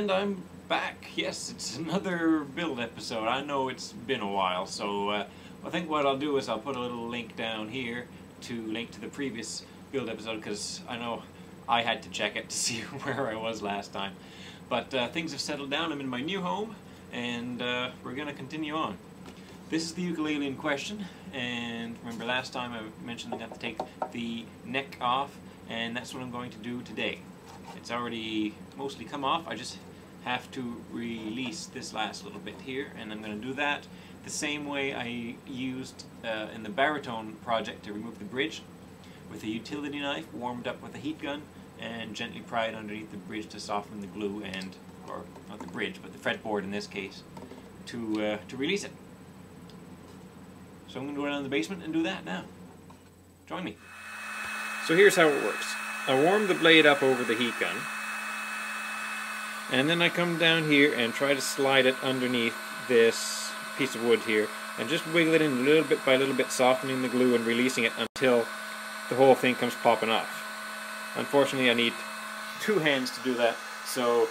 And I'm back. Yes, it's another build episode. I know it's been a while, so I think what I'll do is I'll put a little link down here to link to the previous build episode, because I know I had to check it to see where I was last time. But things have settled down. I'm in my new home, and we're going to continue on. This is the ukulele in question, and remember last time I mentioned I have to take the neck off, and that's what I'm going to do today. It's already mostly come off. I just have to release this last little bit here, and I'm going to do that the same way I used in the baritone project to remove the bridge, with a utility knife warmed up with a heat gun and gently pry it underneath the bridge to soften the glue and, or not the bridge, but the fretboard in this case, to release it. So I'm going to go down to the basement and do that now. Join me. So here's how it works. I warm the blade up over the heat gun, and then I come down here and try to slide it underneath this piece of wood here, and just wiggle it in little bit by little bit, softening the glue and releasing it until the whole thing comes popping off. Unfortunately, I need two hands to do that, so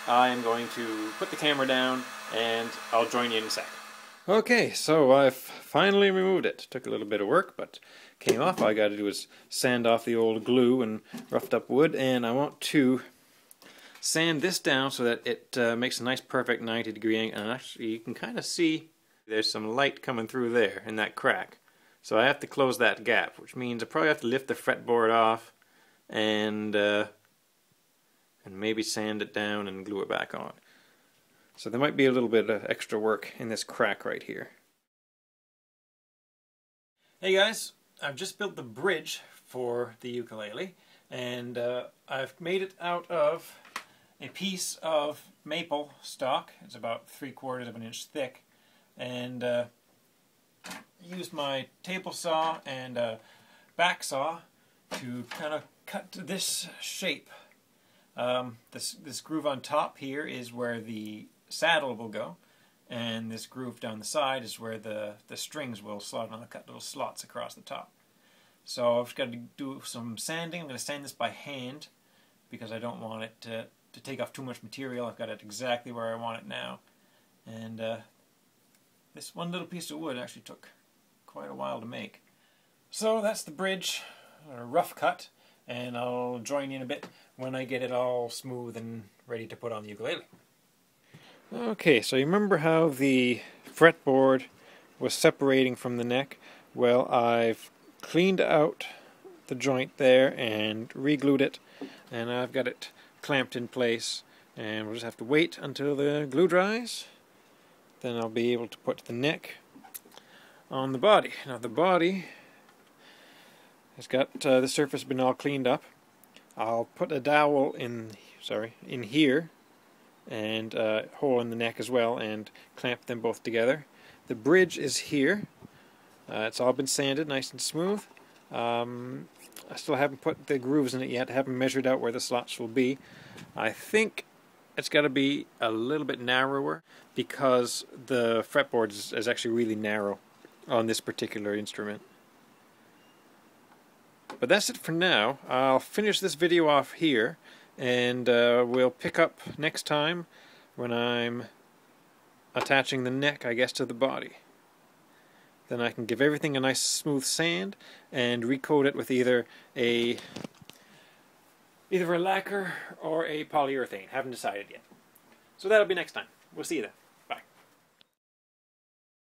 I'm going to put the camera down and I'll join you in a sec. Okay, so I've finally removed it. Took a little bit of work, but came off. All I got to do is sand off the old glue and roughed up wood, and I want to sand this down so that it makes a nice perfect 90-degree angle. And actually, you can kind of see there's some light coming through there in that crack. So I have to close that gap, which means I probably have to lift the fretboard off and maybe sand it down and glue it back on. So there might be a little bit of extra work in this crack right here. Hey guys, I've just built the bridge for the ukulele, and I've made it out of a piece of maple stock. It's about 3/4 of an inch thick, and used my table saw and back saw to kind of cut to this shape. This groove on top here is where the saddle will go, and this groove down the side is where the strings will slot on. I'll cut little slots across the top. So I've got to do some sanding. I'm going to sand this by hand because I don't want it to take off too much material. I've got it exactly where I want it now, and this one little piece of wood actually took quite a while to make. So that's the bridge, a rough cut, and I'll join you in a bit when I get it all smooth and ready to put on the ukulele. Okay, so you remember how the fretboard was separating from the neck? Well, I've cleaned out the joint there and re-glued it, and I've got it clamped in place, and we'll just have to wait until the glue dries. Then I'll be able to put the neck on the body. Now the body has got the surface been all cleaned up. I'll put a dowel in here, and hole in the neck as well, and clamp them both together. The bridge is here. It's all been sanded nice and smooth. I still haven't put the grooves in it yet. I haven't measured out where the slots will be. I think it's got to be a little bit narrower because the fretboard is actually really narrow on this particular instrument. But that's it for now. I'll finish this video off here, and we'll pick up next time when I'm attaching the neck, I guess, to the body. Then I can give everything a nice smooth sand and recoat it with either a lacquer or a polyurethane. Haven't decided yet. So that'll be next time. We'll see you then.